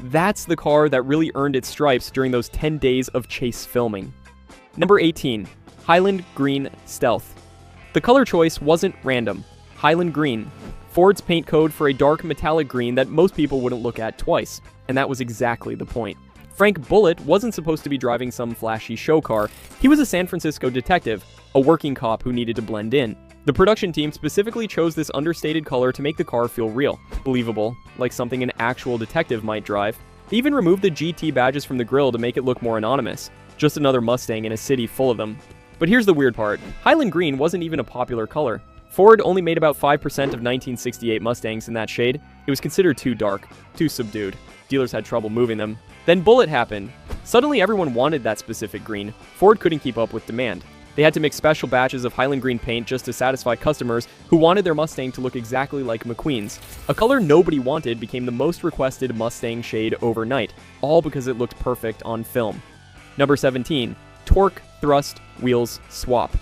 That's the car that really earned its stripes during those 10 days of chase filming. Number 18. Highland Green Stealth. The color choice wasn't random. Highland Green, Ford's paint code for a dark metallic green that most people wouldn't look at twice, and that was exactly the point. Frank Bullitt wasn't supposed to be driving some flashy show car. He was a San Francisco detective, a working cop who needed to blend in. The production team specifically chose this understated color to make the car feel real, believable, like something an actual detective might drive. They even removed the GT badges from the grille to make it look more anonymous. Just another Mustang in a city full of them. But here's the weird part. Highland Green wasn't even a popular color. Ford only made about 5% of 1968 Mustangs in that shade. It was considered too dark, too subdued. Dealers had trouble moving them. Then Bullitt happened. Suddenly everyone wanted that specific green. Ford couldn't keep up with demand. They had to make special batches of Highland Green paint just to satisfy customers who wanted their Mustang to look exactly like McQueen's. A color nobody wanted became the most requested Mustang shade overnight, all because it looked perfect on film. Number 17. Torque, Thrust, Wheels, Swap.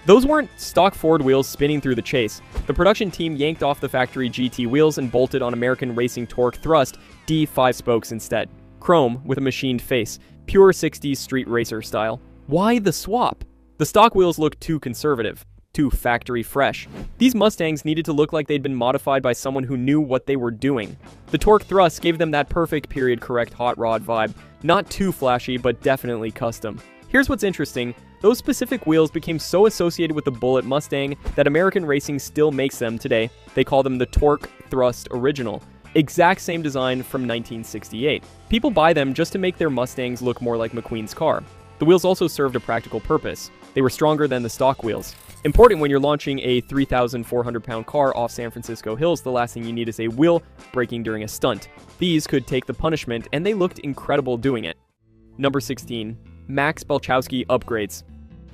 Those weren't stock Ford wheels spinning through the chase. The production team yanked off the factory GT wheels and bolted on American Racing Torque Thrust D5 spokes instead. Chrome with a machined face, pure 60s street racer style. Why the swap? The stock wheels looked too conservative, too factory fresh. These Mustangs needed to look like they'd been modified by someone who knew what they were doing. The Torque Thrust gave them that perfect period correct hot rod vibe. Not too flashy, but definitely custom. Here's what's interesting. Those specific wheels became so associated with the Bullitt Mustang that American Racing still makes them today. They call them the Torque Thrust Original. Exact same design from 1968. People buy them just to make their Mustangs look more like McQueen's car. The wheels also served a practical purpose. They were stronger than the stock wheels. Important when you're launching a 3,400-pound car off San Francisco hills, the last thing you need is a wheel breaking during a stunt. These could take the punishment, and they looked incredible doing it. Number 16. Max Balchowski upgrades.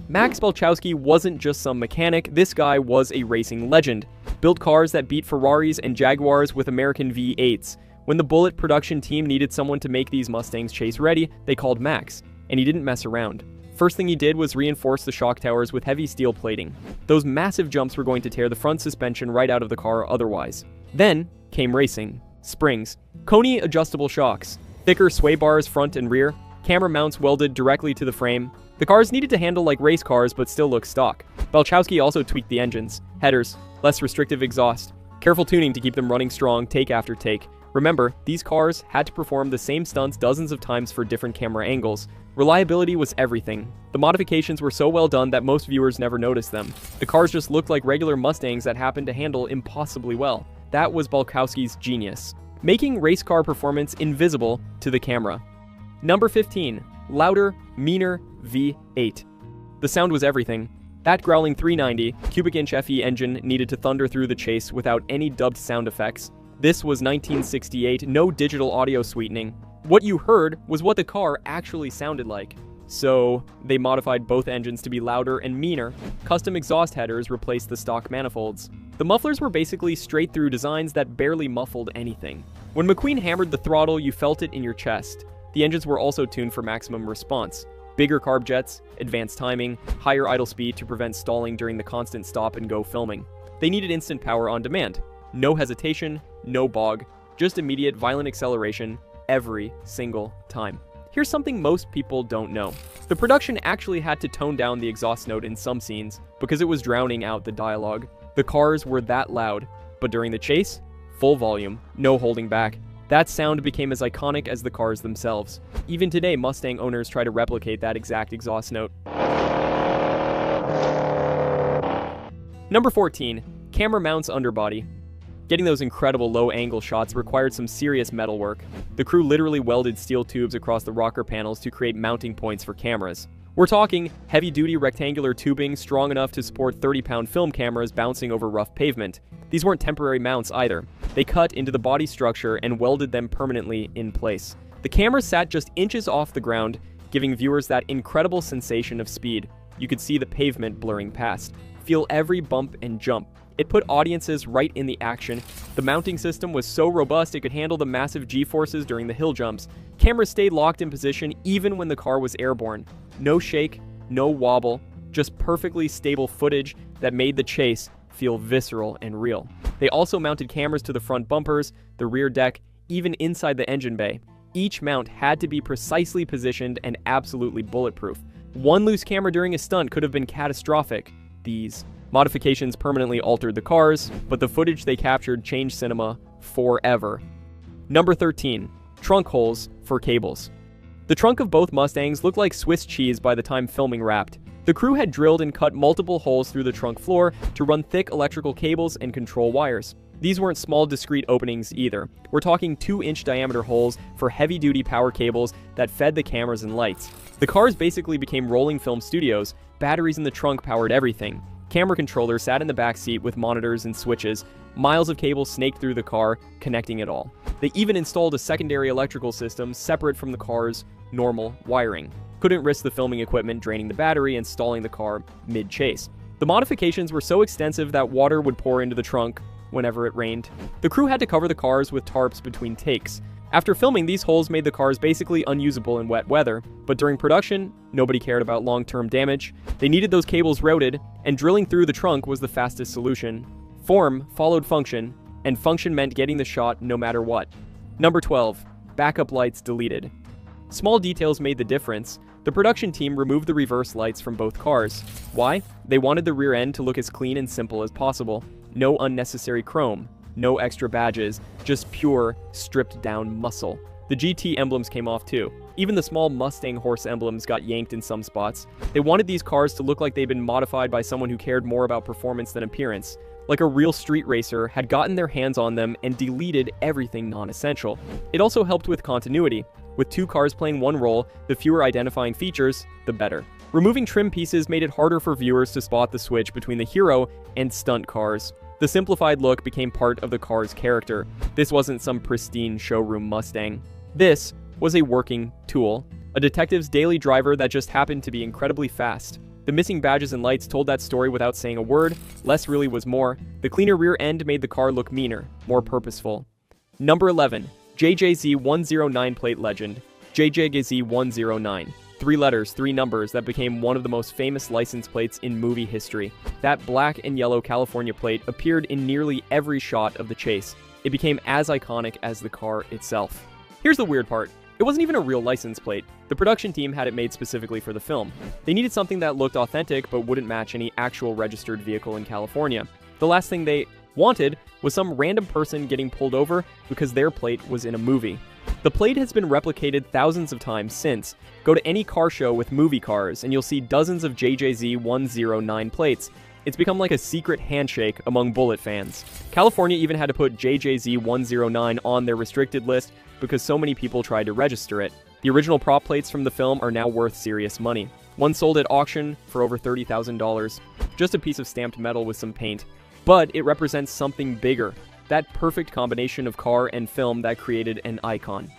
Max Balchowski wasn't just some mechanic, this guy was a racing legend. Built cars that beat Ferraris and Jaguars with American V8s. When the Bullitt production team needed someone to make these Mustangs chase ready, they called Max, and he didn't mess around. First thing he did was reinforce the shock towers with heavy steel plating. Those massive jumps were going to tear the front suspension right out of the car otherwise. Then came racing. Springs. Coney adjustable shocks. Thicker sway bars front and rear. Camera mounts welded directly to the frame. The cars needed to handle like race cars but still look stock. Balchowski also tweaked the engines, headers, less restrictive exhaust. Careful tuning to keep them running strong take after take. Remember, these cars had to perform the same stunts dozens of times for different camera angles. Reliability was everything. The modifications were so well done that most viewers never noticed them. The cars just looked like regular Mustangs that happened to handle impossibly well. That was Balchowski's genius, making race car performance invisible to the camera. Number 15. Louder, meaner V8. The sound was everything. That growling 390 cubic inch FE engine needed to thunder through the chase without any dubbed sound effects. This was 1968, no digital audio sweetening. What you heard was what the car actually sounded like. So, they modified both engines to be louder and meaner. Custom exhaust headers replaced the stock manifolds. The mufflers were basically straight-through designs that barely muffled anything. When McQueen hammered the throttle, you felt it in your chest. The engines were also tuned for maximum response. Bigger carb jets, advanced timing, higher idle speed to prevent stalling during the constant stop-and-go filming. They needed instant power on demand. No hesitation, no bog, just immediate violent acceleration every single time. Here's something most people don't know. The production actually had to tone down the exhaust note in some scenes because it was drowning out the dialogue. The cars were that loud, but during the chase, full volume, no holding back. That sound became as iconic as the cars themselves. Even today, Mustang owners try to replicate that exact exhaust note. Number 14. Camera mounts underbody. Getting those incredible low-angle shots required some serious metal work. The crew literally welded steel tubes across the rocker panels to create mounting points for cameras. We're talking heavy-duty rectangular tubing strong enough to support 30-pound film cameras bouncing over rough pavement. These weren't temporary mounts either. They cut into the body structure and welded them permanently in place. The camera sat just inches off the ground, giving viewers that incredible sensation of speed. You could see the pavement blurring past. Feel every bump and jump. It put audiences right in the action. The mounting system was so robust it could handle the massive G-forces during the hill jumps. Cameras stayed locked in position even when the car was airborne. No shake, no wobble, just perfectly stable footage that made the chase feel visceral and real. They also mounted cameras to the front bumpers, the rear deck, even inside the engine bay. Each mount had to be precisely positioned and absolutely bulletproof. One loose camera during a stunt could have been catastrophic. These modifications permanently altered the cars, but the footage they captured changed cinema forever. Number 13. Trunk holes for cables. The trunk of both Mustangs looked like Swiss cheese by the time filming wrapped. The crew had drilled and cut multiple holes through the trunk floor to run thick electrical cables and control wires. These weren't small discrete openings either. We're talking 2-inch diameter holes for heavy-duty power cables that fed the cameras and lights. The cars basically became rolling film studios. Batteries in the trunk powered everything. Camera controllers sat in the back seat with monitors and switches. Miles of cables snaked through the car, connecting it all. They even installed a secondary electrical system separate from the car's normal wiring. Couldn't risk the filming equipment draining the battery and stalling the car mid-chase. The modifications were so extensive that water would pour into the trunk whenever it rained. The crew had to cover the cars with tarps between takes. After filming, these holes made the cars basically unusable in wet weather, but during production, nobody cared about long-term damage. They needed those cables routed, and drilling through the trunk was the fastest solution. Form followed function, and function meant getting the shot no matter what. Number 12. Backup lights deleted. Small details made the difference. The production team removed the reverse lights from both cars. Why? They wanted the rear end to look as clean and simple as possible. No unnecessary chrome. No extra badges, just pure, stripped-down muscle. The GT emblems came off too. Even the small Mustang horse emblems got yanked in some spots. They wanted these cars to look like they'd been modified by someone who cared more about performance than appearance. Like a real street racer had gotten their hands on them and deleted everything non-essential. It also helped with continuity. With 2 cars playing one role, the fewer identifying features, the better. Removing trim pieces made it harder for viewers to spot the switch between the hero and stunt cars. The simplified look became part of the car's character. This wasn't some pristine showroom Mustang. This was a working tool, a detective's daily driver that just happened to be incredibly fast. The missing badges and lights told that story without saying a word. Less really was more. The cleaner rear end made the car look meaner, more purposeful. Number 11. JJZ 109 plate legend. JJZ 109. 3 letters, 3 numbers that became one of the most famous license plates in movie history. That black and yellow California plate appeared in nearly every shot of the chase. It became as iconic as the car itself. Here's the weird part. It wasn't even a real license plate. The production team had it made specifically for the film. They needed something that looked authentic but wouldn't match any actual registered vehicle in California. The last thing they wanted was some random person getting pulled over because their plate was in a movie. The plate has been replicated thousands of times since. Go to any car show with movie cars and you'll see dozens of JJZ 109 plates. It's become like a secret handshake among Bullitt fans. California even had to put JJZ 109 on their restricted list because so many people tried to register it. The original prop plates from the film are now worth serious money. One sold at auction for over $30,000. Just a piece of stamped metal with some paint. But it represents something bigger. That perfect combination of car and film that created an icon.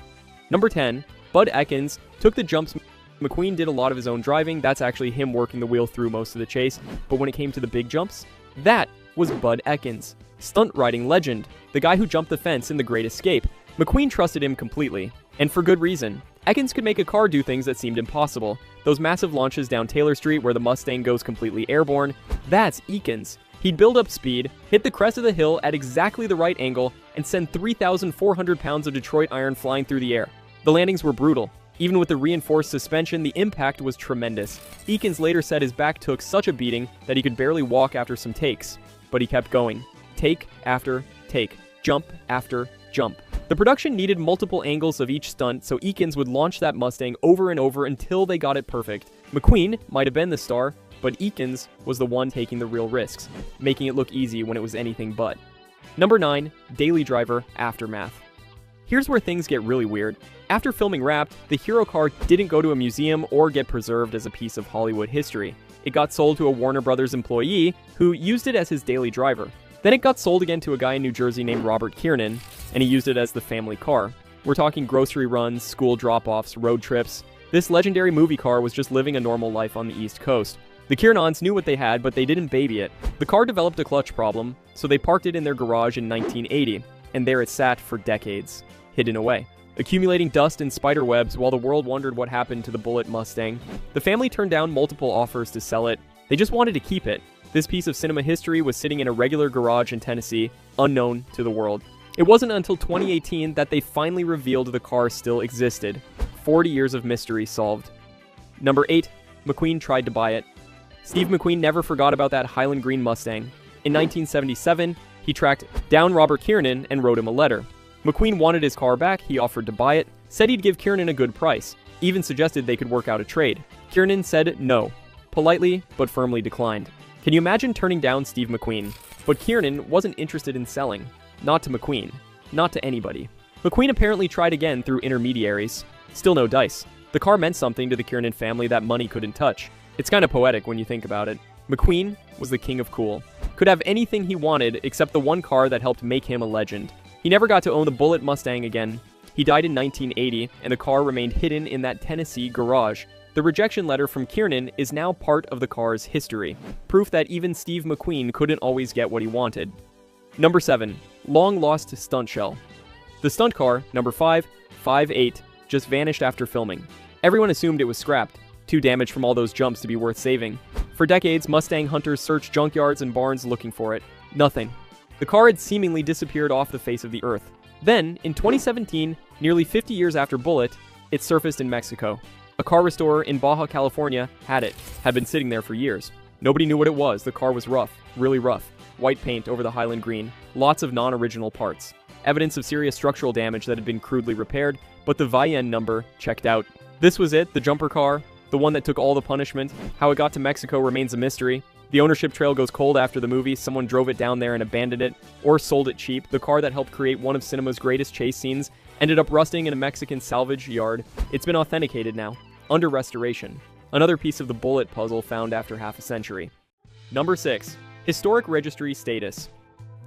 Number 10. Bud Ekins took the jumps. McQueen did a lot of his own driving. That's actually him working the wheel through most of the chase. But when it came to the big jumps, that was Bud Ekins. Stunt riding legend. The guy who jumped the fence in The Great Escape. McQueen trusted him completely. And for good reason. Ekins could make a car do things that seemed impossible. Those massive launches down Taylor Street where the Mustang goes completely airborne. That's Ekins. He'd build up speed, hit the crest of the hill at exactly the right angle, and send 3,400 pounds of Detroit iron flying through the air. The landings were brutal. Even with the reinforced suspension, the impact was tremendous. Ekins later said his back took such a beating that he could barely walk after some takes. But he kept going. Take after take. Jump after jump. The production needed multiple angles of each stunt, so Ekins would launch that Mustang over and over until they got it perfect. McQueen might have been the star, but Ekins was the one taking the real risks, making it look easy when it was anything but. Number 9. Daily Driver Aftermath. Here's where things get really weird. After filming wrapped, the hero car didn't go to a museum or get preserved as a piece of Hollywood history. It got sold to a Warner Brothers employee who used it as his daily driver. Then it got sold again to a guy in New Jersey named Robert Kiernan, and he used it as the family car. We're talking grocery runs, school drop-offs, road trips. This legendary movie car was just living a normal life on the East Coast. The Kiernans knew what they had, but they didn't baby it. The car developed a clutch problem, so they parked it in their garage in 1980, and there it sat for decades, hidden away, accumulating dust and spider webs while the world wondered what happened to the Bullitt Mustang. The family turned down multiple offers to sell it. They just wanted to keep it. This piece of cinema history was sitting in a regular garage in Tennessee, unknown to the world. It wasn't until 2018 that they finally revealed the car still existed. 40 years of mystery solved. Number 8. McQueen tried to buy it. Steve McQueen never forgot about that Highland Green Mustang. In 1977, he tracked down Robert Kiernan and wrote him a letter. McQueen wanted his car back, he offered to buy it, said he'd give Kiernan a good price, even suggested they could work out a trade. Kiernan said no, politely but firmly declined. Can you imagine turning down Steve McQueen? But Kiernan wasn't interested in selling. Not to McQueen. Not to anybody. McQueen apparently tried again through intermediaries. Still no dice. The car meant something to the Kiernan family that money couldn't touch. It's kind of poetic when you think about it. McQueen was the king of cool. Could have anything he wanted except the one car that helped make him a legend. He never got to own the Bullitt Mustang again. He died in 1980, and the car remained hidden in that Tennessee garage. The rejection letter from Kiernan is now part of the car's history. Proof that even Steve McQueen couldn't always get what he wanted. Number 7. Long-lost stunt shell. The stunt car, number 558, just vanished after filming. Everyone assumed it was scrapped. Too damaged from all those jumps to be worth saving. For decades, Mustang hunters searched junkyards and barns looking for it. Nothing. The car had seemingly disappeared off the face of the earth. Then, in 2017, nearly 50 years after Bullitt, it surfaced in Mexico. A car restorer in Baja California had it. Had been sitting there for years. Nobody knew what it was. The car was rough. Really rough. White paint over the Highland Green. Lots of non-original parts. Evidence of serious structural damage that had been crudely repaired, but the VIN number checked out. This was it, the jumper car. The one that took all the punishment. How it got to Mexico remains a mystery. The ownership trail goes cold after the movie. Someone drove it down there and abandoned it, or sold it cheap. The car that helped create one of cinema's greatest chase scenes ended up rusting in a Mexican salvage yard. It's been authenticated now, under restoration. Another piece of the Bullitt puzzle found after half a century. Number 6. Historic registry status.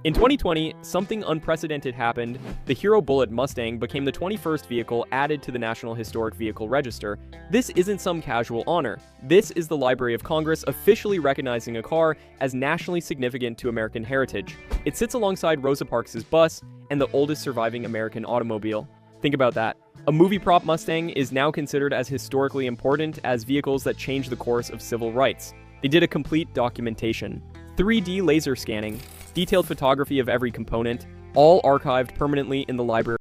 In 2020, something unprecedented happened. The Hero Bullitt Mustang became the 21st vehicle added to the National Historic Vehicle Register. This isn't some casual honor. This is the Library of Congress officially recognizing a car as nationally significant to American heritage. It sits alongside Rosa Parks' bus and the oldest surviving American automobile. Think about that. A movie prop Mustang is now considered as historically important as vehicles that changed the course of civil rights. They did a complete documentation. 3D laser scanning, detailed photography of every component, all archived permanently in the library.